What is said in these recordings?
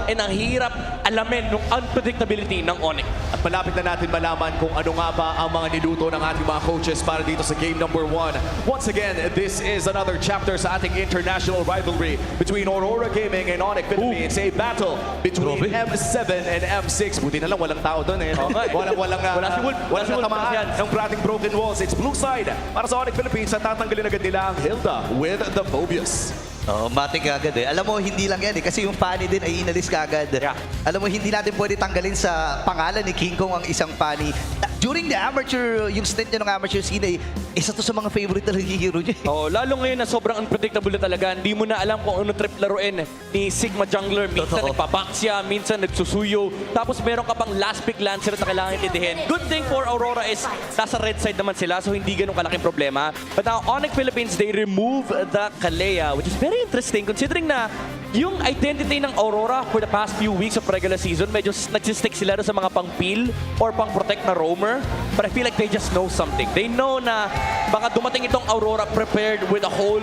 and ang hirap alamin ng unpredictability ng Onyx. At malapit na natin malaman kung ano nga ba ang mga niluto ng ating mga coaches para dito sa game number 1. Once again, this is another chapter sa ating international rivalry between Aurora Gaming and Onyx Philippines. A battle between M7 and M6. Buti na lang walang tao doon eh. Walang si Wolf. walang natamaan ng Prating Broken Walls. It's blue side para sa Onyx Philippines at tatanggalin agad nila ang Hilda with the Phobius. Oh, matik agad eh. Alam mo, hindi lang yan eh. Kasi yung Fanny din ay inalis kagad. Yeah. Alam mo, hindi natin pwede tanggalin sa pangalan ni King Kong ang isang Fanny. During the amateur, yung stint niya ng amateur scene ay isa to sa mga favorite talaga hero niya. Oh, lalo ngayon na sobrang unpredictable na talaga. Hindi mo na alam kung ano trip laruin ni Sigma Jungler. Minsan Totoo. nagpaback siya, minsan nagsusuyo. Tapos meron ka pang last pick Lancer na kailangan intindihin. Good thing for Aurora is nasa red side naman sila, so hindi ganun kalaking problema. But now, Onyx Philippines, they remove the Kalea, which is very interesting considering na yung identity ng Aurora for the past few weeks of regular season, medyo nagsistick sila sa mga pang-peel or pang-protect na roamer. But I feel like they just know something. They know na baka dumating itong Aurora prepared with a whole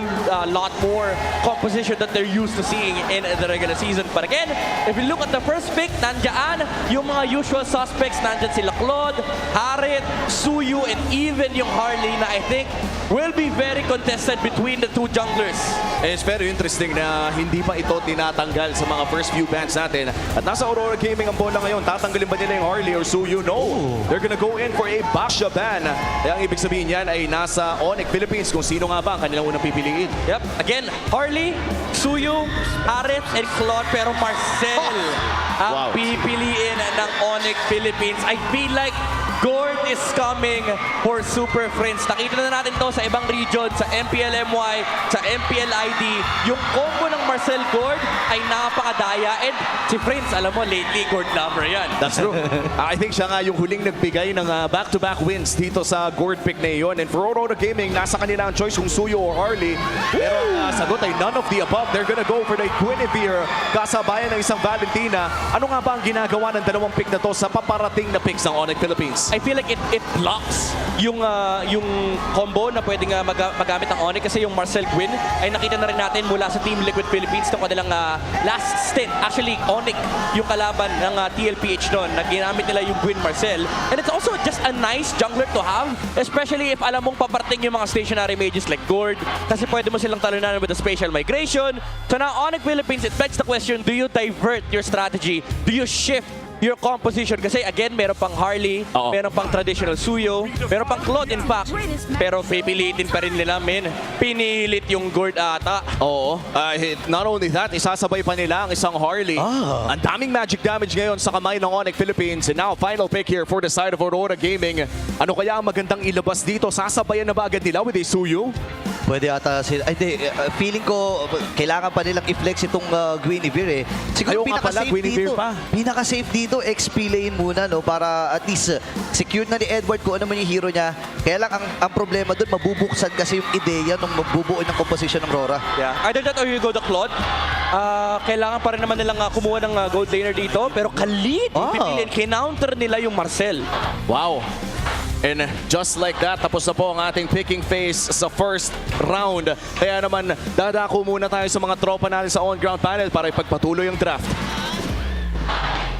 lot more composition that they're used to seeing in the regular season. But again, if you look at the first pick, nandiyan yung mga usual suspects. Nandiyan sila Claude, Harit, Suyu, and even yung Harley na I think will be very contested between the two junglers. It's very interesting na hindi pa ito tinatanggal sa mga first few bans natin. At nasa Aurora Gaming ang bola ngayon. Tatanggalin ba nila yung Harley or Suyu? No. They're gonna go in for a Basha ban. Kaya ang ibig sabihin yan ay nasa Onyx Philippines kung sino nga ba ang kanilang unang pipiliin. Yep. Again, Harley, Suyu, Harit, and Claude. Pero Marcel ang Wow. pipiliin ng Onyx Philippines. I feel like Gord is coming for Super Friends. Nakita na natin to sa ibang region, sa MPL-MY, sa MPL-ID. Yung combo ng Marcel Gord ay napakadaya. And si Friends, alam mo, lately, Gord lover yan. That's true. I think siya nga yung huling nagbigay ng back-to-back wins dito sa Gord pick na iyon. And for Aurora Gaming, nasa kanila ang choice kung Suyu or Harley. Pero sagot ay none of the above. They're gonna go for the Guinevere kasabayan ng isang Valentina. Ano nga ba ang ginagawa ng dalawang pick na to sa paparating na picks ng Onyx Philippines? I feel like it blocks yung combo na pwedeng magamit ng Onyx kasi yung Marcel Gwyn ay nakita na rin natin mula sa Team Liquid Philippines ng kanilang last stint. Actually, Onyx yung kalaban ng TLPH noon na ginamit nila yung Gwyn Marcel. And it's also just a nice jungler to have, especially if alam mong paparating yung mga stationary mages like Gord kasi pwede mo silang talunan with the spatial migration. So now, Onyx Philippines, it begs the question, do you divert your strategy? Do you shift your composition? Kasi again, meron pang Harley, meron pang traditional Suyo, meron pang Claude in fact. Pero pipilitin pa rin nila, men. Pinilit yung Gord ata. Oo. Not only that, isasabay pa nila ang isang Harley. Ang daming magic damage ngayon sa kamay ng Onyx Philippines. And now, final pick here for the side of Aurora Gaming. Ano kaya ang magandang ilabas dito? Sasabayan na ba agad nila with a Suyu? Pwede ata sila. Ay, feeling ko, kailangan pa nilang i-flex itong Guinevere eh. Siguro Ayaw nga pala, Guinevere pa. Pinaka-safe dito, XP lane muna, no? Para at least secure na ni Edward kung ano man yung hero niya. Kaya lang, ang problema doon, mabubuksan kasi yung ideya ng mabubuo ng composition ng Aurora. Yeah. Either that or you go the Claude. Kailangan pa rin naman nilang kumuha ng gold laner dito. Pero Khalid, pipiliin, kinounter nila yung Marcel. Wow. And just like that, tapos na po ang ating picking phase sa first round. Kaya naman, dadako muna tayo sa mga tropa natin sa on-ground panel para ipagpatuloy ang draft.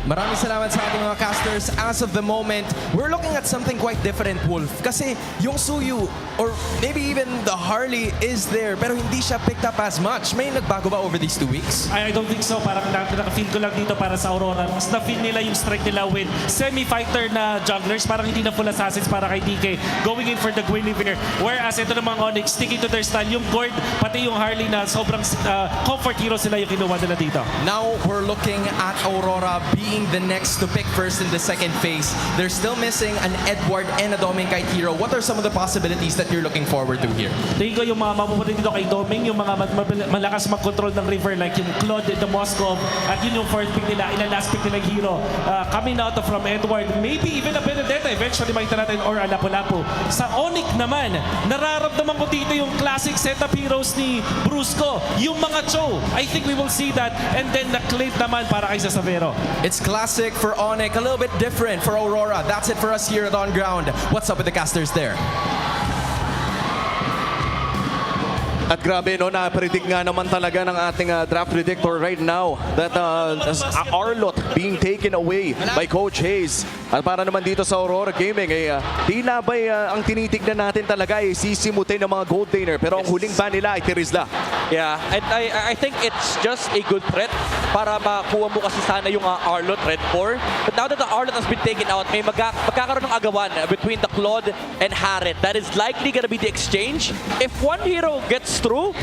Maraming salamat sa ating mga casters. As of the moment, we're looking at something quite different, Wolf. Kasi yung Suyu, or maybe even the Harley is there, pero hindi siya picked up as much. May nagbago ba over these 2 weeks? I don't think so. Parang nakafeel ko lang dito para sa Aurora. Mas na-feel nila yung strike nila with semi-fighter na junglers. Parang hindi na full assassins para kay DK. Going in for the Guinevere. Whereas ito namang Onyx, sticking to their style. Yung Gord, pati yung Harley na sobrang comfort hero sila yung kinuha nila dito. Now, we're looking at Aurora being the next to pick first in the second phase. They're still missing an Edward and a Domingkite hero. What are some of the possibilities that you're looking forward to here? Tingin ko yung mga mapupunta dito kay Doming, yung mga malakas mag-control ng river like yung Claude, the Moskov, at yun yung first pick nila, ilang last pick nilang hero. Coming out from Edward, maybe even a Benedetta, eventually makita natin, or a Lapu-Lapu. Sa Onyx naman, nararamdaman ko dito yung classic setup heroes ni Brusco, yung mga Cho. I think we will see that, and then the Clint naman para kay Savero. It's classic for Onyx, a little bit different for Aurora. That's it for us here at On Ground. What's up with the casters there? At grabe, no, na-predict nga naman talaga ng ating draft predictor right now that Arlot being taken away by Coach Hayes. At para naman dito sa Aurora Gaming, tila ba'y ang tinitignan natin talaga ay sisimutin ng mga gold laner. Pero ang huling ban nila ay Tirizla. Yeah, and I think it's just a good threat para makuha mo kasi sana yung Arlot Red 4. But now that the Arlot has been taken out, may magkakaroon ng agawan between the Claude and Harit. That is likely gonna be the exchange. If one hero gets through,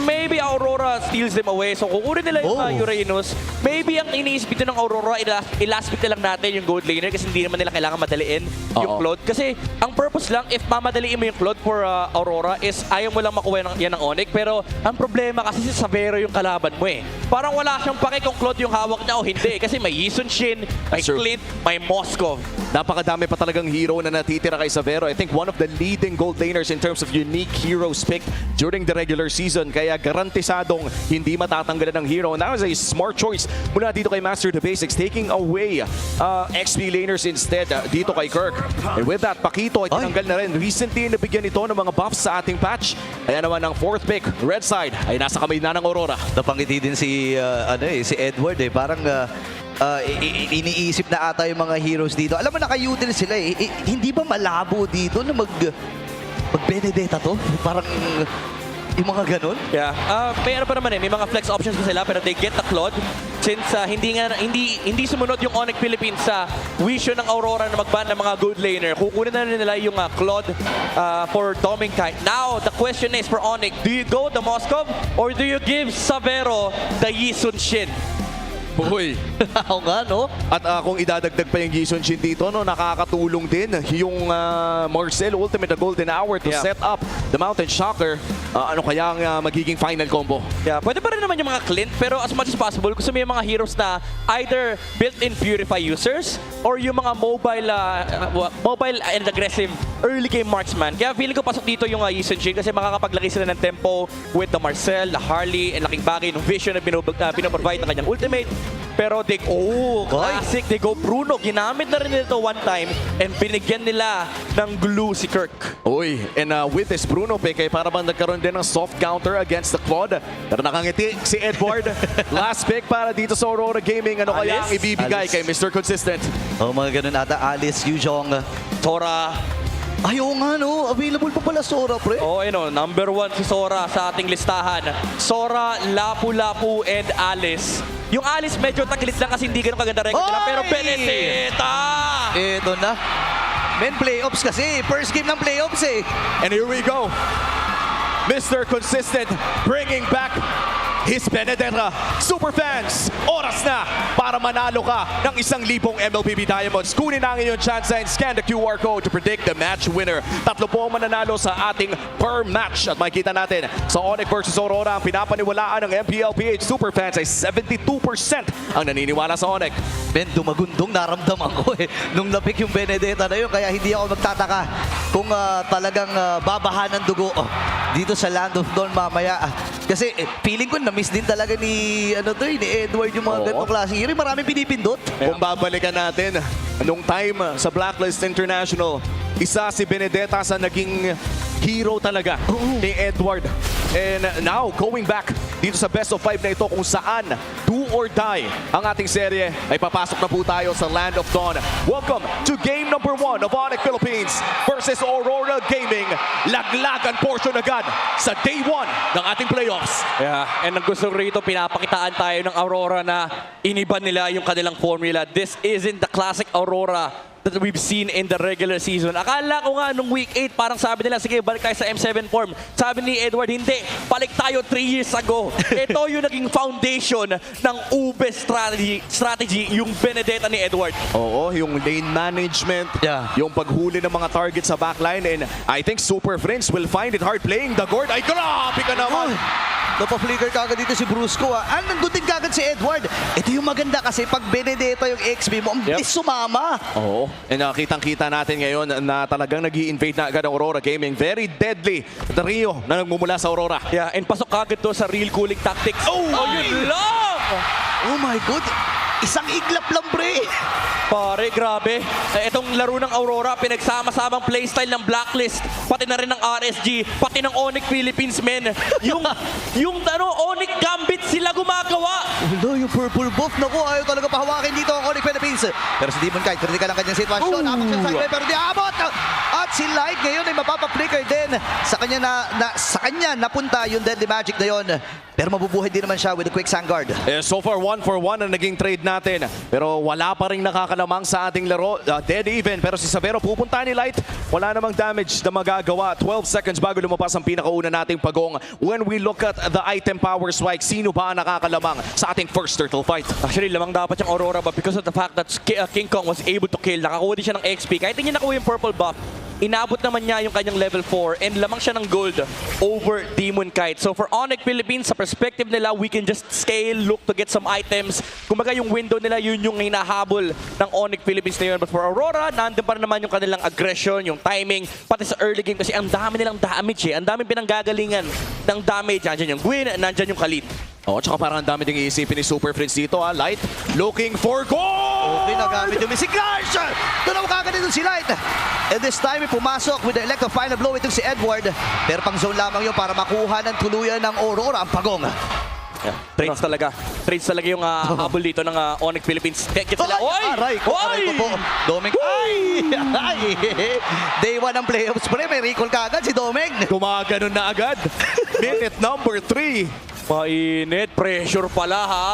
maybe Aurora steals them away. So kukunin nila yung Uranus. Maybe ang iniisip dito ng Aurora, ilast pick na lang natin yung gold laner kasi hindi naman nila kailangan madaliin yung Claude. Kasi ang purpose lang, if mamadaliin mo yung Claude for Aurora is ayaw mo lang makuha yan ng Onyx. Pero ang problema kasi si Savero yung kalaban mo eh. Parang wala siyang pake kung Claude yung hawak niya o hindi. Kasi may Yisun Shin, may Clint, may Moskov. Napakadami pa talagang hero na natitira kay Savero. I think one of the leading gold laners in terms of unique heroes picked during the regular season. Kaya garantisadong hindi matatanggalan ng hero. And that was a smart choice mula dito kay Master the Basics, taking away XP laners instead dito kay Kirk. And with that, Pakito ay tinanggal na rin. Recently, nabigyan ito ng mga buffs sa ating patch. Kaya naman ang fourth pick, red side, ay nasa kamay na ng Aurora. Napangiti din si si Edward eh. Parang iniisip na ata yung mga heroes dito. Alam mo, naka-util sila eh. Hindi ba malabo dito na mag-Benedetta to? Parang yung mga ganun? Yeah. May ano pa naman eh, may mga flex options pa sila pero they get the Claude. Since hindi sumunod yung Onyx Philippines sa wisyo ng Aurora na mag-ban ng mga good laner, kukunin na nila yung Claude for Dominkai. Now, the question is for Onyx, do you go the Moskov or do you give Savero the Yisun Shin? Uy. Oo nga, no? At kung idadagdag pa yung Jason Shin dito, no, nakakatulong din yung Marcel Ultimate, the Golden Hour to set up the Mountain Shocker. Ano kaya ang magiging final combo? Yeah, pwede pa rin naman yung mga Clint, pero as much as possible, gusto mo yung mga heroes na either built-in Purify users or yung mga mobile and aggressive early game marksman. Kaya feeling ko pasok dito yung Yisun Shin kasi makakapaglaki sila ng tempo with the Marcel, the Harley, and laking bagay ng vision na pinoprovide ng kanyang ultimate. Pero classic, they go Bruno. Ginamit na rin nito one time and binigyan nila ng glue si Kirk. Uy, and with this Bruno pick, ay para bang nagkaroon din ng soft counter against the Claude. Pero nakangiti si Edward. Last pick para dito sa Aurora Gaming. Ano kaya ang ibibigay kay Mr. Consistent? Mga ganun ata. Alice, Yujong, Sora. ayaw nga, no? Available pa pala Sora, pre. Oh, number 1 si Sora sa ating listahan. Sora, Lapu-Lapu, and Alice. Yung Alice medyo taklit lang kasi hindi ganun kaganda record nila. Pero Benedetta! Ito na. Men, playoffs kasi. First game ng playoffs eh. And here we go. Mr. Consistent bringing back his Benedetta. Super fans, oras na para manalo ka ng 1,000 MLPB Diamonds. Kunin na ang iyong chance and scan the QR code to predict the match winner. 3 po ang mananalo sa ating per match. At makikita natin sa Onyx versus Aurora, ang pinapaniwalaan ng MPLPH Super fans ay 72% ang naniniwala sa Onyx. Men, dumagundong naramdaman ko eh. Nung napik yung Benedetta na yun, kaya hindi ako magtataka kung talagang babahan ng dugo dito sa Land of Dawn mamaya. Kasi feeling ko na-miss din talaga ni Edward yung mga ganitong klase. Yung maraming pinipindot. Kung babalikan natin, nung time sa Blacklist International, isa si Benedetta sa naging hero talaga ni Edward. And now, going back dito sa best of 5 na ito kung saan do or die ang ating serye, ay papasok na po tayo sa Land of Dawn. Welcome to game number 1 of Onyx Philippines versus Aurora Gaming. Laglagan portion agad sa day 1 ng ating playoffs. Yeah, and ang gusto ko rito, pinapakitaan tayo ng Aurora na iniba nila yung kanilang formula. This isn't the classic Aurora that we've seen in the regular season. Akala ko nga nung week 8, parang sabi nila, sige, balik tayo sa M7 form. Sabi ni Edward, hindi, balik tayo 3 years ago. Ito yung naging foundation ng Ube strategy, yung Benedetta ni Edward. Oo, yung lane management, yung paghuli ng mga target sa backline, and I think Super Friends will find it hard playing the Gord. Ay, grabe ka naman! Napaflicker kagad dito si Brusco. Nandun din kagad si Edward. Ito yung maganda kasi pag Benedetta yung XP mo, ang bilis sumama. Oo. And kitang-kita natin ngayon na talagang nag-i-invade na agad ang Aurora Gaming. Very deadly trio na nagmumula sa Aurora. Yeah, and pasok kagad to sa real cooling tactics. Oh, yun lang! Oh my God. Isang iglap lang, pre. Pare, grabe. Itong laro ng Aurora, pinagsama-samang playstyle ng Blacklist, pati na rin ng RSG, pati ng Onyx Philippines, men. Yung Onyx Gambit sila gumagawa. Wala, yung purple buff. Naku, ayaw talaga pahawakin dito ang Onyx Philippines. Pero si Demon Kite, critical ang kanyang sitwasyon. Apak siya sa sideline, pero di abot. At si Light ngayon ay mapapaflicker din. Sa kanya napunta yung Deadly Magic na yon. Pero mabubuhay din naman siya with a quick Sangard. So far, 1-for-1 ang naging trade natin. Pero wala pa rin nakakalamang sa ating laro. Dead even. Pero si Sabero pupunta ni Light. Wala namang damage na magagawa. 12 seconds bago lumabas ang pinakauna nating pagong. When we look at the item power spike, sino ba ang nakakalamang sa ating first turtle fight? Actually, lamang dapat yung Aurora, but because of the fact that King Kong was able to kill, nakakuha din siya ng XP. Kahit hindi nakuha yung purple buff, inabot naman niya yung kanyang level 4 and lamang siya ng gold over Demon Kite. So for Onyx Philippines, sa perspective nila, we can just scale, look to get some items. Kumbaga yung window nila, yun yung hinahabol ng Onyx Philippines na yun. But for Aurora, nandun pa rin naman yung kanilang aggression, yung timing, pati sa early game kasi ang dami nilang damage eh. Ang daming pinanggagalingan ng damage. Nandyan yung Gwyn, nandyan yung Khalid. Tsaka parang ang dami ding iisipin ni Super Friends dito. Light looking for goal! Okay, nagamit yung si Garsh! Doon ako kagad dito si Light. And this time, pumasok with the elect of final blow itong si Edward. Pero pang zone lamang yun para makuha ng tuluyan ng Aurora ang pagong. Yeah. Trades talaga. Trades talaga yung habol dito ng Onyx Philippines. Get sila. Oy! Aray ko po. Doming. Ay! Day 1 ng playoffs. Pre, may recall kagad si Doming. Gumaganon na agad. Minute number 3. Mainit. Pressure pala ha.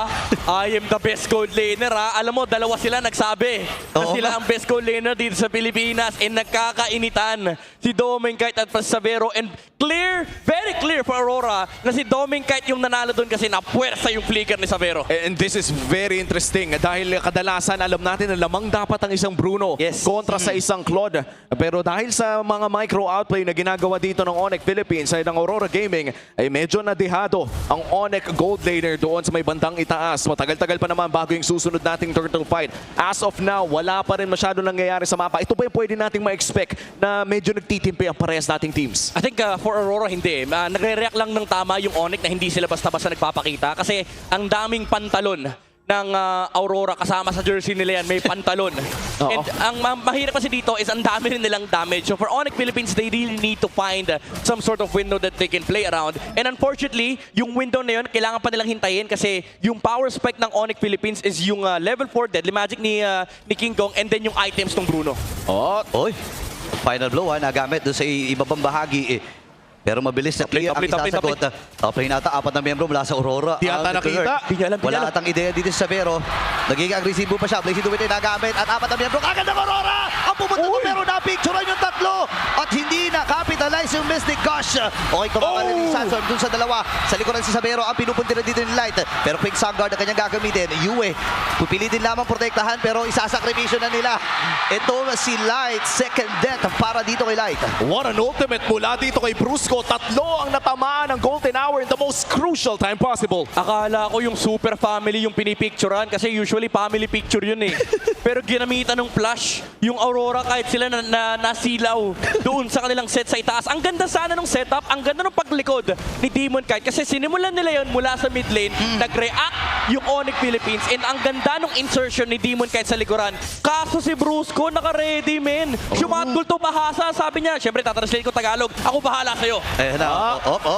I am the best gold laner ha. Alam mo, dalawa sila nagsabi na Oo sila nga. ang best gold laner dito sa Pilipinas and nagkakainitan si Doming Kite at Sabero and clear, very clear for Aurora na si Doming Kite yung nanalo doon kasi napuwersa yung flicker ni Sabero. And this is very interesting dahil kadalasan alam natin na lamang dapat ang isang Bruno Yes. kontra sa isang Claude. Pero dahil sa mga micro outplay na ginagawa dito ng Onyx Philippines ay ng Aurora Gaming ay medyo nadihado ang Onyx Gold Laner doon sa may bandang itaas. Matagal-tagal pa naman bago yung susunod nating turtle fight. As of now, wala pa rin masyado nangyayari sa mapa. Ito ba yung pwede nating ma-expect na medyo nagtitimpi ang parehas nating teams? I think for Aurora hindi. Nagre-react lang ng tama yung Onyx na hindi sila basta-basta nagpapakita kasi ang daming pantalon ng Aurora kasama sa jersey nila yan, may pantalon. And ang mahirap kasi dito is ang dami rin nilang damage. So for Onyx Philippines, they really need to find some sort of window that they can play around. And unfortunately, yung window na yun, kailangan pa nilang hintayin kasi yung power spike ng Onyx Philippines is yung level 4 Deadly Magic ni King Kong and then yung items ng Bruno. Oy, final blow nagamit doon sa ibabang bahagi. Pero mabilis na clear ang Top lane, top isasagot. Top lane ata, 4 na miyembro mula sa Aurora. Di ata nakita. Di niya alam, di niya Wala alam. atang ideya dito sa Sabero. Nagiging agresibo pa siya. Blazing Duwit ay nagamit. At 4 na miyembro. Kagad ng Aurora! Ang pumunta ko pero na-picturean yung tatlo. At hindi na-capitalize yung Mystic Gush. Okay, kumakalit yung Sanson dun sa dalawa. Sa likuran si Sabero ang pinupunti na dito ni Light. Pero Pink Sangguard ang kanyang gagamitin. Yue, pupilitin lamang protektahan pero isasakripisyo na nila. Ito si Light. Second death para dito kay Light. What an ultimate mula dito kay Brusco. Tatlo ang natamaan ng Golden Hour in the most crucial time possible. Akala ko yung super family yung pinipicturean kasi usually family picture yun eh. Pero ginamitan ng flash yung Aurora kahit sila nasilaw doon sa kanilang set sa itaas. Ang ganda sana ng setup, ang ganda ng paglikod ni Demon Kite kasi sinimulan nila yun mula sa mid lane, nag-react yung Onyx Philippines and ang ganda ng insertion ni Demon Kite sa likuran. Kaso si Brusco naka-ready men. Shumatgul to bahasa, sabi niya. Siyempre tatranslate ko Tagalog, ako bahala sa'yo.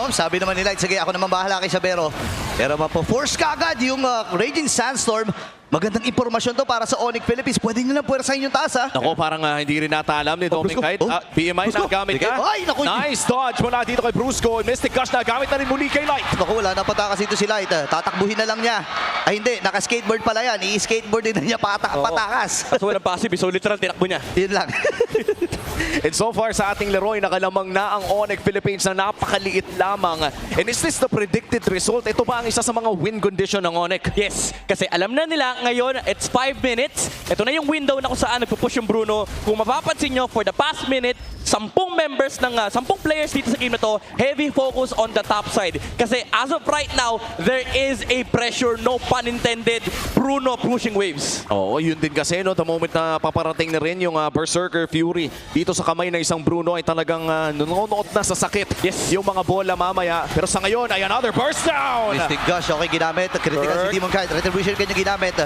Sabi naman ni Light, sige ako naman bahala kay Sabero. Pero mapo-force ka agad yung Raging Sandstorm. Magandang impormasyon to para sa Onyx Philippines. Pwede nyo lang puwersahin yung taas ha. Ako, parang hindi rin natalam ni Doming Brusco. Kite. PMI na gamit ka. Ay, naku. Nice dodge mula dito kay Brusco. Mystic Gush na gamit na rin muli kay Light. Naku, wala na patakas dito si Light. Tatakbuhin na lang niya. Ay hindi, naka-skateboard pala yan. I-skateboard din na niya patakas. Kaso walang passive, so literal tinakbo niya. Yun lang. And so far sa ating laro ay nakalamang na ang Onyx Philippines na napakaliit lamang. And is this the predicted result? Ito ba ang isa sa mga win condition ng Onyx? Yes, kasi alam na nila ngayon, it's 5 minutes. Ito na yung window na kung saan nagpupush yung Bruno. Kung mapapansin nyo, for the past minute, 10 members ng 10 players dito sa game na to, heavy focus on the top side. Kasi as of right now, there is a pressure, no pun intended, Bruno pushing waves. Oo, yun din kasi, no, the moment na paparating na rin yung Berserker Fury dito sa kamay ng isang Bruno ay talagang nanonood na sa sakit. Yes. Yung mga bola mamaya. Pero sa ngayon ay another burst down! Mystic Gush, okay, ginamit. Critical Kirk. si Demon Knight. Retribution kanya ginamit.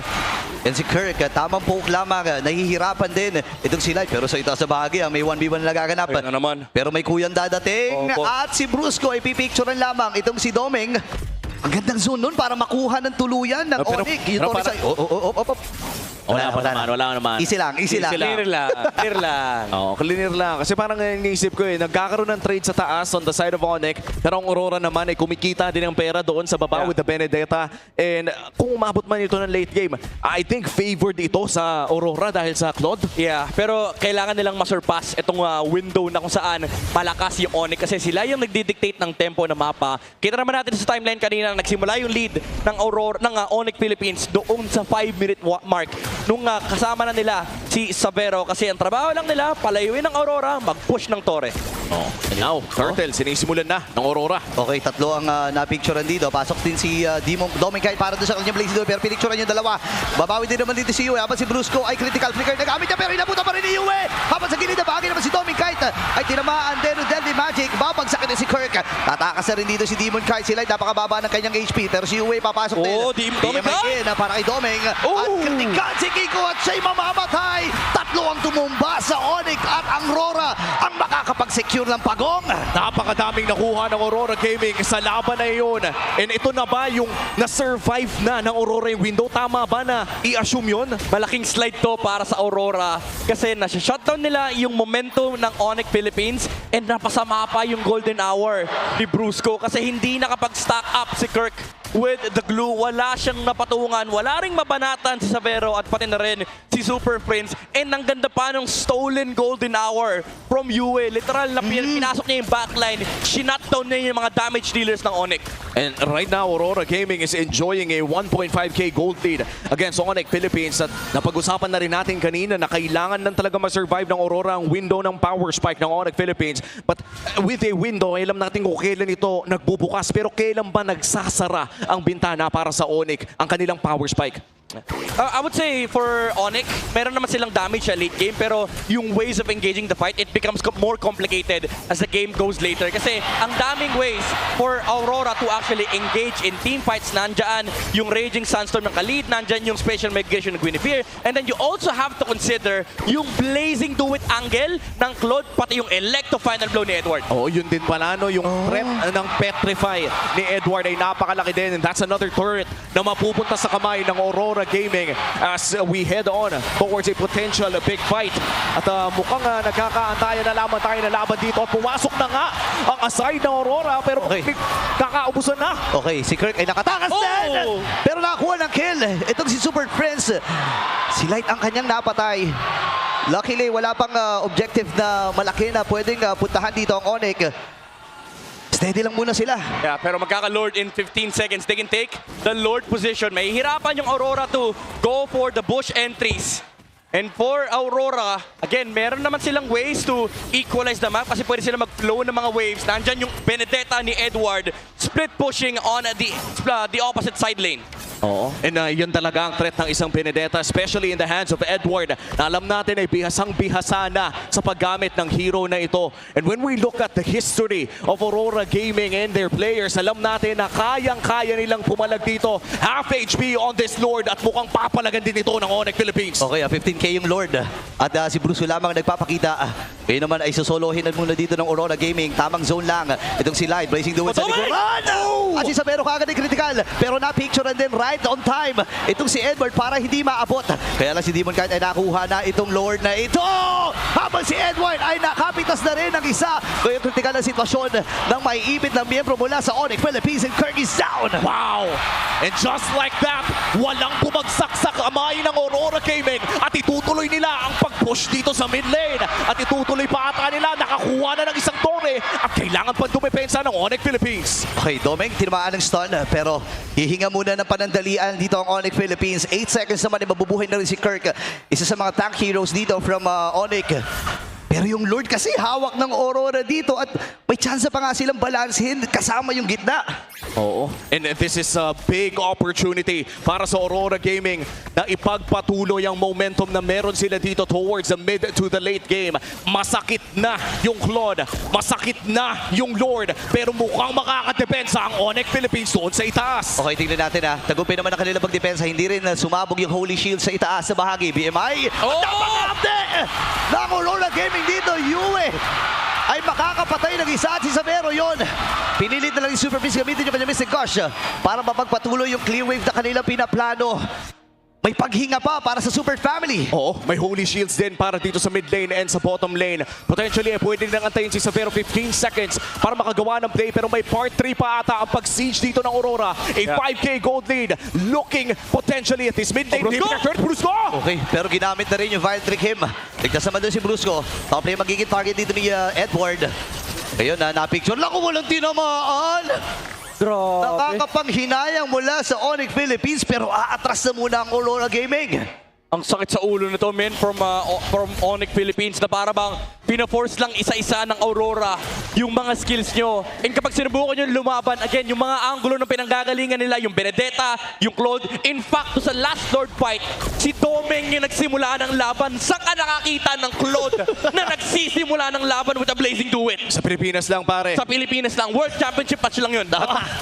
Yan si Kirk, tamang poke lamang. Nahihirapan din itong si Light. Pero sa itaas sa bahagi, may 1v1 na nagaganap. Ayun na naman. Pero may kuyang dadating. Opo. At si Brusco ay pipicturean lamang itong si Doming. Ang gandang zone nun para makuha ng tuluyan ng Pero- Onyx. pero Yung para- Wala naman. Easy lang. Clear lang, clear lang. Oo, clear lang. Kasi parang iniisip ko nagkakaroon ng trade sa taas on the side of Onyx. Pero ang Aurora naman ay kumikita din ng pera doon sa baba Yeah. with the Benedetta. And kung umabot man ito ng late game, I think favored ito sa Aurora dahil sa Claude. Yeah, pero kailangan nilang masurpass itong window na kung saan malakas yung Onyx kasi sila yung nagdi-dictate ng tempo ng mapa. Kita naman natin sa timeline kanina nagsimula yung lead ng Aurora ng Onyx Philippines doon sa 5-minute mark nung kasama na nila si Savero kasi ang trabaho lang nila palayuin ng Aurora, mag-push ng Torre. Oh. And now, Turtle, sinisimulan na ng Aurora. Okay, tatlo ang napicturean dito. Pasok din si Doming kahit para doon sa kanyang Blaze Duel. Pero pinicturean yung dalawa. Babawi din naman dito si Yue. Habang si Brusco ay critical flicker. Nagamit niya pero inabutan pa rin ni Yue. Habang sa gilid na bahagi naman si Doming kahit ay tinamaan din ng Deadly Magic. Babagsakin din si Kirk. Tatakas na rin dito si Demon Kite. Sila ay napakababa ng kanyang HP. Pero si Yue papasok din. Oh, Doming Kite! Para kay Doming. At Oh! critical si Kiko at siya'y mamamatay. Tatlo ang tumumba sa Onyx at ang Aurora ang makakapag-secure ng pagong. Napakadaming nakuha ng Aurora Gaming sa laban na iyon. And ito na ba yung na-survive na ng Aurora yung window? Tama ba na i-assume yun? Malaking slide to para sa Aurora kasi nasa-shutdown nila yung momentum ng Onyx Philippines and napasama pa yung golden hour ni Brusco kasi hindi nakapag-stack up si Kirk with the glue. Wala siyang napatungan, wala ring mabanatan si Savero at pati na rin si Super Prince. And ang ganda pa ng stolen golden hour from Yue. Literal na pinasok niya yung backline, shinutdown niya yung mga damage dealers ng Onyx. And right now, Aurora Gaming is enjoying a 1.5k gold lead against Onyx Philippines. At napag-usapan na rin natin kanina na kailangan lang talaga ma-survive ng Aurora ang window ng power spike ng Onyx Philippines. But with a window, alam natin kung kailan ito nagbubukas. Pero kailan ba nagsasara ang bintana para sa Onyx ang kanilang power spike? I would say for Onyx, meron naman silang damage sa late game pero yung ways of engaging the fight, it becomes more complicated as the game goes later. Kasi ang daming ways for Aurora to actually engage in team fights. Nandyan yung Raging Sandstorm ng Khalid, nandyan yung Special Migration ng Guinevere, and then you also have to consider yung Blazing Do-It angle ng Claude, pati yung Electo Final Blow ni Edward. Oo, yun din pala, no? Yung threat ng Petrify ni Edward ay napakalaki din. And that's another turret na mapupunta sa kamay ng Aurora Gaming as we head on towards a potential big fight. At mukhang nagkakaantayan na laban tayo na laban dito. At pumasok na nga ang aside ng Aurora pero Okay. kakaubusan na. Okay, si Kirk ay nakatakas din. Pero nakakuha ng kill. Itong si Super Prince. Si Light ang kanyang napatay. Luckily, wala pang objective na malaki na pwedeng puntahan dito ang Onyx. Steady lang muna sila. Yeah, pero magkaka-Lord in 15 seconds. They can take the Lord position. May hirapan yung Aurora to go for the bush entries. And for Aurora, again, meron naman silang ways to equalize the map kasi pwede sila mag-flow ng mga waves. Nandyan yung Benedetta ni Edward, split pushing on the opposite side lane. Oo. And yun talaga ang threat ng isang Benedetta, especially in the hands of Edward, na alam natin ay bihasang-bihasa na sa paggamit ng hero na ito. And when we look at the history of Aurora Gaming and their players, alam natin na kayang-kaya nilang pumalag dito. Half HP on this Lord at mukhang papalagan din ito ng Onyx Philippines. Okay, 15k yung Lord. At si Bruce lamang nagpapakita. Ngayon naman ay sosolohin na muna dito ng Aurora Gaming. Tamang zone lang. Itong si Light, Blazing Duel sa likuran. At si Savero kagad ay critical. Pero na-picturean din right on time. Itong si Edward para hindi maabot. Kaya lang si Demon Knight ay nakuha na itong Lord na ito. Habang si Edward ay nakapitas na rin ng isa. Kaya critical na sitwasyon ng maiipit ng miyembro mula sa Onyx Philippines and Kirk is down. Wow! And just like that, walang bumagsak sa kamay ng Aurora Gaming at itutuloy nila ang pag-push dito sa mid lane. At itutuloy pa ata nila, nakakuha na ng isang torre at kailangan pa dumepensa ng Onyx Philippines. Okay, Domeng, tinamaan ng stun pero hihinga muna ng panandalian dito ang Onyx Philippines. 8 seconds naman, mabubuhay na rin si Kirk. Isa sa mga tank heroes dito from Onyx. Pero yung Lord kasi hawak ng Aurora dito at may chance pa nga silang balansehin kasama yung gitna. Oo. And this is a big opportunity para sa Aurora Gaming na ipagpatuloy ang momentum na meron sila dito towards the mid to the late game. Masakit na yung Claude, masakit na yung Lord, pero mukhang makakadepensa ang Onyx Philippines doon sa itaas. Okay, tingnan natin ha. Tagumpay naman ang kanilang pagdepensa. Hindi rin sumabog yung Holy Shield sa itaas na bahagi. BMI, napakapte ng Aurora Gaming dito. Yue ay makakapatay ng isa at si Savero yon. Pinilit na lang yung Super Beast gamitin yung kanyang Mystic Gush para mapagpatuloy yung clear wave na kanilang pinaplano. May paghinga pa para sa Super Family. Oo, may Holy Shields din para dito sa mid lane and sa bottom lane. Potentially, pwede nang antayin si Savero 15 seconds para makagawa ng play. Pero may part 3 pa ata ang pag-siege dito ng Aurora. A 5K gold lead. Looking potentially at this mid lane. Brusco! Okay, pero ginamit na rin yung Vile Trick him. Ligtas naman doon si Brusco. Top lane magiging target dito ni Edward. Ayun na, napicture lang kung walang tinamaan. Grabe. Nakakapanghinayang mula sa Onyx Philippines pero aatras na muna ang Aurora Gaming. Ang sakit sa ulo nito, men, from Onyx Philippines na para bang pina-force lang isa-isa ng Aurora yung mga skills nyo. And kapag sinubukan nyo lumaban, again, yung mga angulo ng pinanggagalingan nila, yung Benedetta, yung Claude. In fact, sa last Lord fight, si Domeng yung nagsimula ng laban. Saan ka nakakita ng Claude na nagsisimula ng laban with a blazing duet? Sa Pilipinas lang, pare. Sa Pilipinas lang. World Championship match lang yun.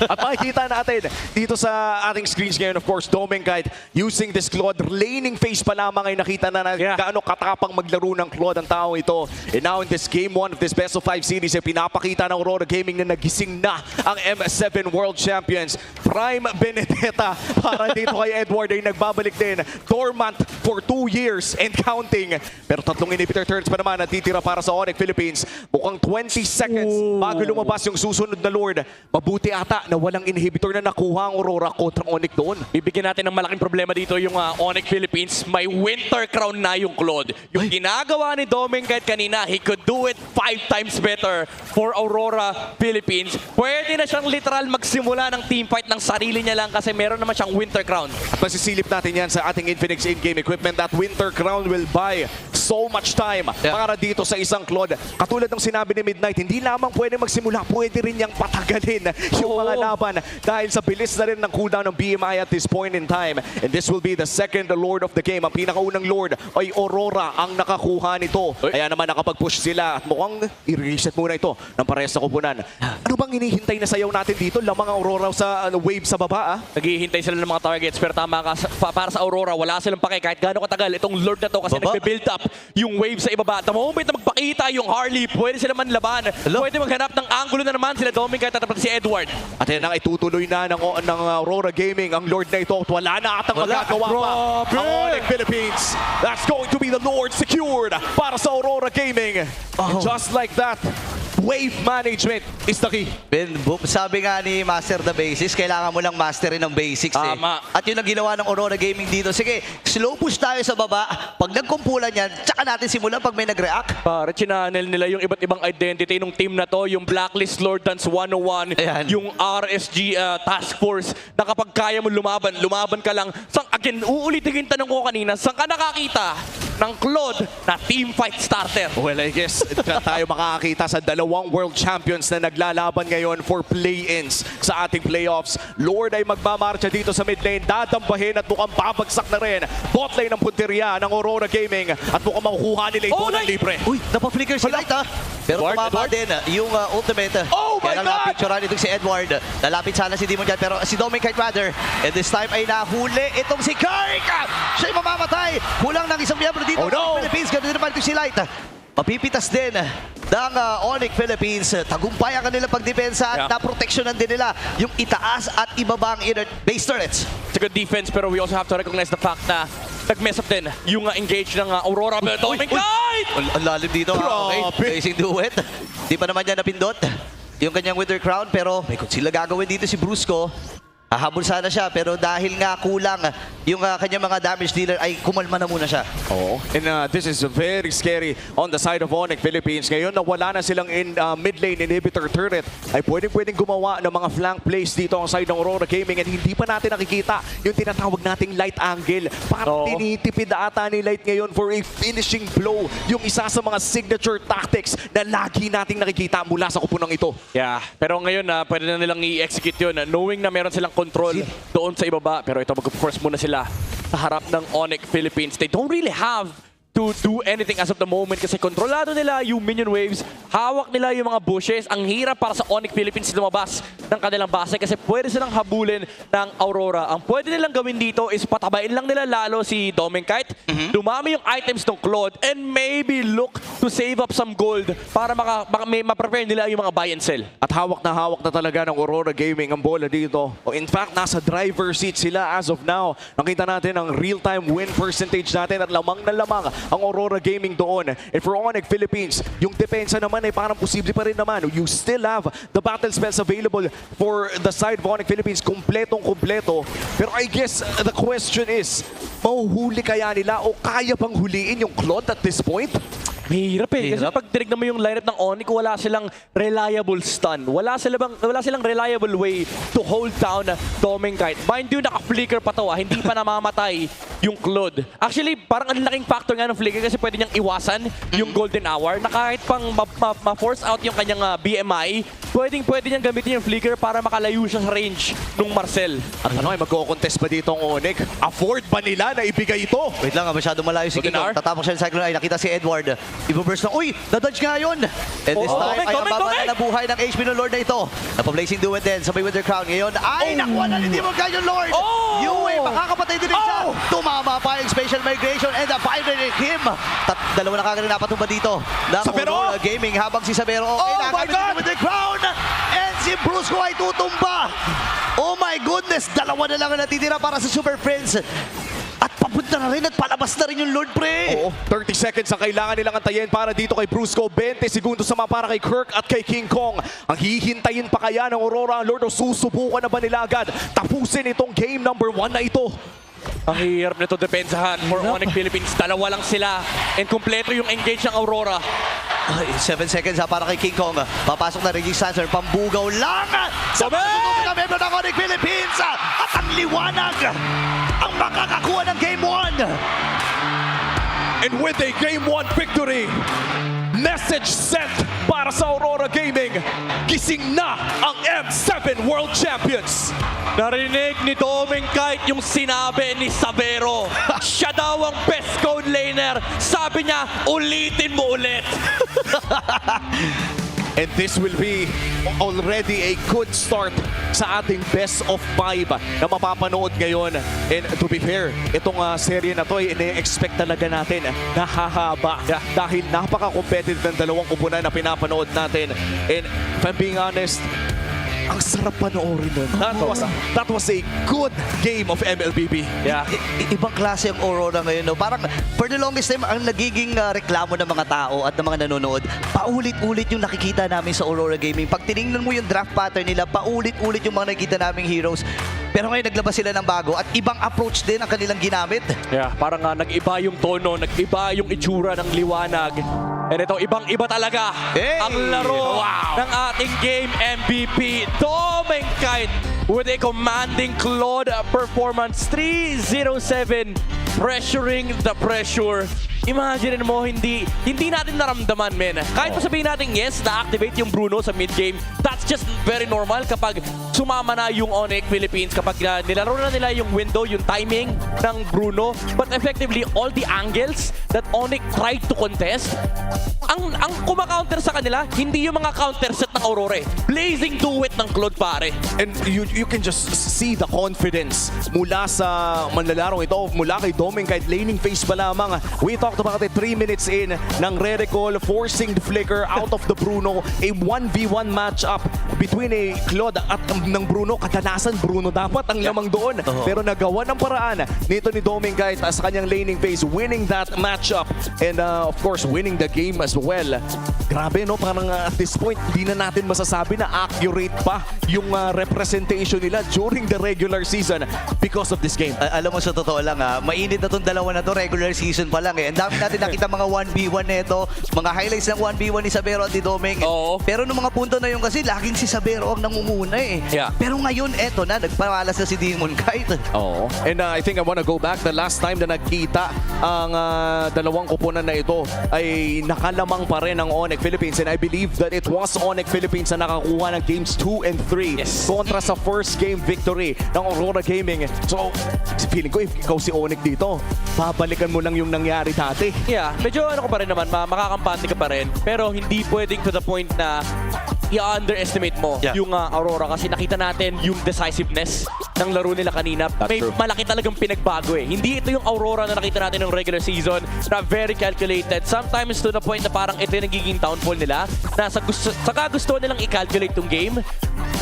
At makikita natin dito sa ating screens ngayon, of course, Domeng kahit using this Claude, laning phase pa lamang ay nakita na gaano katapang maglaro ng Claude ang tao ito. And now in this game 1 of this best of 5 series, ay pinapakita ng Aurora Gaming na nagising na ang M7 World Champions. Prime Benedetta para dito kay Edward ay nagbabalik din. Dormant for 2 years and counting. Pero 3 inhibitor turns pa naman natitira para sa Onyx Philippines. Mukhang 20 seconds bago lumabas yung susunod na Lord. Mabuti ata na walang inhibitor na nakuha ang Aurora kontra Onyx doon. Bibigyan natin ng malaking problema dito yung Onyx Philippines. May Winter Crown na yung Claude. Yung ginagawa ni Domeng kahit kanina, he could do it 5 times better for Aurora Philippines. Pwede na siyang literal magsimula ng teamfight ng sarili niya lang kasi meron naman siyang Winter Crown. At masisilip natin yan sa ating Infinix in-game equipment. That Winter Crown will buy so much time para dito sa isang Claude. Katulad ng sinabi ni Midnight, hindi lamang pwede magsimula, pwede rin niyang patagalin yung mga laban dahil sa bilis na rin ng cooldown ng BMI at this point in time. And this will be the second Lord of the game. Ang pinakaunang Lord ay Aurora ang nakakuha nito. Kaya naman nakapag-push sila at mukhang i-reset muna ito ng parehas na kupunan. Ano bang hinihintay na sayaw natin dito? Lamang ang Aurora sa wave sa baba, Naghihintay sila ng mga targets pero tama ka, para sa Aurora, wala silang pake kahit gaano katagal itong Lord na to kasi nagbe-build up yung wave sa ibaba. The moment na magpakita yung Harley, pwede sila manlaban. Pwede maghanap ng angulo na naman sila Domeng kahit tatapat si Edward. At yan ang itutuloy na ng Aurora Gaming. Ang Lord na ito at wala na atang magagawa pa. Ang Onyx Philippines. That's going to be the Lord secured para sa Aurora Gaming. And just like that, wave management is the key. Ben, sabi nga ni Master the Basics, kailangan mo lang masterin ng basics Tama. At yun ang ginawa ng Aurora Gaming dito. Sige, slow push tayo sa baba. Pag nagkumpulan yan, tsaka natin simulan pag may nag-react. Para chinanel nila yung iba't ibang identity ng team na to, yung Blacklist Lord Dance 101, Ayan. yung RSG Task Force, na kapag kaya mo lumaban ka lang. Again, uulitin yung tanong ko kanina, saan ka nakakita ng Claude na team fight starter? Well, I guess tayo makakakita sa dalawang world champions na naglalaban ngayon for play-ins sa ating playoffs. Lord ay magmamarcha dito sa mid lane, dadambahin at mukhang babagsak na rin bot lane ng punteriya ng Aurora Gaming at mukhang makukuha nila ito ng libre. Uy, napaflicker si Light ha. Pero tumama din yung ultimate. Oh my Kaya lang God! napicturean itong si Edward. Lalapit sana si Demon Cat pero si Domeng Kite rather. And this time ay nahuli itong si Kirk. Siya'y mamamatay. Kulang ng isang miyembro dito sa Philippines. Ganun din naman itong si Light. Mapipitas din ng Onyx Philippines. Tagumpay ang kanilang pagdepensa at naproteksyonan din nila yung itaas at ibabang inner base turrets. It's a good defense pero we also have to recognize the fact na nag-mess up din yung engage ng Aurora. Domeng Knight! Ang lalim dito. Grabe. Okay, facing duet. Di pa naman niya napindot yung kanyang Winter Crown pero may kung sila gagawin dito si Brusco. Hahabol sana siya, pero dahil nga kulang yung kanyang mga damage dealer ay kumalma na muna siya. Oo. And this is very scary on the side of Onyx Philippines. Ngayon na wala na silang mid lane inhibitor turret, ay pwedeng gumawa ng mga flank plays dito ang side ng Aurora Gaming, and hindi pa natin nakikita yung tinatawag nating light angle. Parang tinitipid ata ni Light ngayon for a finishing blow. Yung isa sa mga signature tactics na lagi nating nakikita mula sa kupunang ito. Yeah, pero ngayon pwede na nilang i-execute yun. Knowing na meron silang control doon sa ibaba. Pero ito, mag-force muna sila sa harap ng Onyx Philippines. They don't really have to do anything as of the moment kasi kontrolado nila yung minion waves, hawak nila yung mga bushes. Ang hirap para sa Onyx Philippines lumabas ng kanilang base kasi pwede silang habulin ng Aurora. Ang pwede nilang gawin dito is patabain lang nila lalo si Domenkite, dumami yung items ng Claude, and maybe look to save up some gold para ma-prepare nila yung mga buy and sell. At hawak na talaga ng Aurora Gaming ang bola dito. In fact, nasa driver seat sila as of now. Nakita natin ang real-time win percentage natin at lamang na lamang ang Aurora Gaming doon. And for Onyx Philippines, yung depensa naman ay parang posible pa rin naman. You still have the battle spells available for the side of Onyx Philippines. Kompletong-kompleto. Pero I guess the question is, mahuhuli kaya nila o kaya bang huliin yung Claude at this point? Mahirap eh. Kasi pag tinignan mo yung lineup ng Onyx, wala silang reliable stun. Wala silang reliable way to hold down Domenkite. Mind you, naka-flicker pa to hindi pa namamatay yung Claude. Actually, parang ang laking factor nga ng flicker kasi pwede niyang iwasan yung golden hour na kahit pang ma-force out yung kanyang BMI, pwede niyang gamitin yung flicker para makalayo siya sa range ng Marcel. At ano ay magko-contest pa dito ang Onyx? Afford ba nila na ibigay ito? Wait lang, masyado malayo si Golden King. hour? Tatapos siya ng cyclone ay nakita si Edward. Ibo-burst na, uy, nadodge nga yun. And this time ay ang baba na buhay ng HP ng Lord na ito. Napablazing duet din sa may Winter Crown. Ngayon ay nakuha na ni Demon God yung Lord. Yue, makakapatay din siya. Tumama pa yung Spatial Migration and the finally him. Dalawa na kagad napatumba dito ng Sabero! Aurora Gaming habang si Sabero. Okay, nakakamit si Winter Crown. And si Brusco ay tutumba. Oh my goodness, dalawa na lang ang natitira para sa Super Friends. At papunta na rin at palabas na rin yung Lord, pre. Oo, 30 seconds ang kailangan nilang antayin para dito kay Brusco. 20 segundos naman para kay Kirk at kay King Kong. Ang hihintayin pa kaya ng Aurora ang Lord o susubukan na ba nila agad tapusin itong game number 1 na ito? Ang hirap nito depensahan for Onyx Philippines. Dalawa lang sila and kompleto yung engage ng Aurora. 7 seconds para kay King Kong. Papasok na Reggie Sanser. Pambugaw lang. Sa mga na membro ng Onyx Philippines. At ang liwanag ang makakakuha ng Game 1. And with a Game 1 victory, message sent para sa Aurora Gaming. Gising na ang M7 World Champions. Narinig ni Domenkite yung sinabi ni Sabero. Siya daw ang best code laner. Sabi niya, ulitin mo ulit. And this will be already a good start sa ating best of 5 na mapapanood ngayon. And to be fair, itong serye na to ay ine-expect talaga natin na hahaba dahil napaka-competitive ng dalawang kupunan na pinapanood natin. And if I'm being honest, ang sarap panoorin nun. That was a good game of MLBB. Yeah. Ibang klase ang Aurora ngayon. No? Parang for the longest time, ang nagiging reklamo ng mga tao at ng mga nanonood, paulit-ulit yung nakikita namin sa Aurora Gaming. Pag tinignan mo yung draft pattern nila, paulit-ulit yung mga nakikita naming heroes. Pero ngayon naglabas sila ng bago at ibang approach din ang kanilang ginamit. Yeah, parang nag-iba yung tono, nag-iba yung itsura ng liwanag. And ito, ibang-iba talaga ang laro ng ating game MVP. Domenkite with a commanding Claude performance. 307, pressuring the pressure. Imagine mo, hindi natin naramdaman, men. Kahit pa sabihin natin, yes, na-activate yung Bruno sa mid-game, that's just very normal kapag sumama na yung Onyx Philippines, kapag nilaro na nila yung window, yung timing ng Bruno. But effectively, all the angles that Onyx tried to contest, ang kumakaunter sa kanila, hindi yung mga counter set ng Aurora. Blazing duet ng Claude, pare. And you can just see the confidence mula sa manlalarong ito, mula kay Domenkite, laning phase pa lamang. We talked about it 3 minutes in ng Recall, forcing the flicker out of the Bruno. A 1v1 matchup between a Claude at ng Bruno, kadalasan Bruno dapat ang lamang doon. Pero nagawa ng paraan nito ni Doming kahit sa kanyang laning phase, winning that matchup. And of course, winning the game as well. Grabe, no? Parang at this point, di na natin masasabi na accurate pa yung representation nila during the regular season because of this game. Alam mo, sa totoo lang mainit na tong dalawa na to, regular season pa lang eh. Ang dami natin nakita mga 1v1 nito, mga highlights ng 1v1 ni Sabero at ni Doming. Oo. Pero nung mga punto na yun kasi, laging si Sabero ang nangunguna eh. Yeah. Pero ngayon, eto na, nagpamalas na si Demon Kite. Oo. And I think I wanna go back. The last time na nagkita ang dalawang kupunan na ito ay nakalamang pa rin ang Onyx Philippines. And I believe that it was Onyx Philippines na nakakuha ng games 2 and 3 kontra sa first game victory ng Aurora Gaming. So, feeling ko if ikaw si Onyx dito, babalikan mo lang yung nangyari dati. Yeah, medyo ano ko pa rin naman, makakampante ka pa rin. Pero hindi pwedeng to the point na i-underestimate mo yung Aurora kasi nakita natin yung decisiveness ng laro nila kanina. May malaki talagang pinagbago eh. Hindi ito yung Aurora na nakita natin ng regular season na very calculated. Sometimes to the point na parang ito yung nagiging downfall nila na sa kagustuhan nilang i-calculate tong game,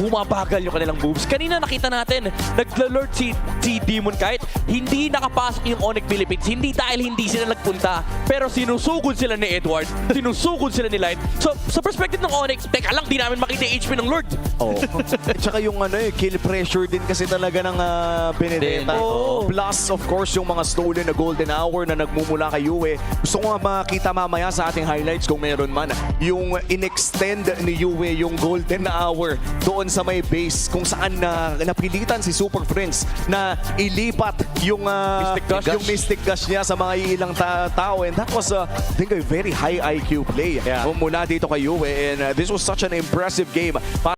bumabagal yung kanilang moves. Kanina nakita natin, naglalord si Demon Kite, hindi nakapasok yung Onyx Philippines, hindi dahil hindi sila nagpunta, pero sinusugod sila ni Edward, sinusugod sila ni Light. So, sa perspective ng Onyx, teka lang, di namin makita yung HP ng Lord. Oh. At saka yung kill pressure din kasi talaga ng Benedetta. Plus, of course, yung mga stolen na golden hour na nagmumula kay Yue. Gusto ko nga makita mamaya sa ating highlights kung meron man. Yung in-extend ni Yue yung golden hour doon sa may base kung saan napilitan si Super Friends na ilipat yung Mystic Gush niya sa mga ilang tao. And that was, I think, a very high IQ play mula dito kay Yue. And this was such an impressive game.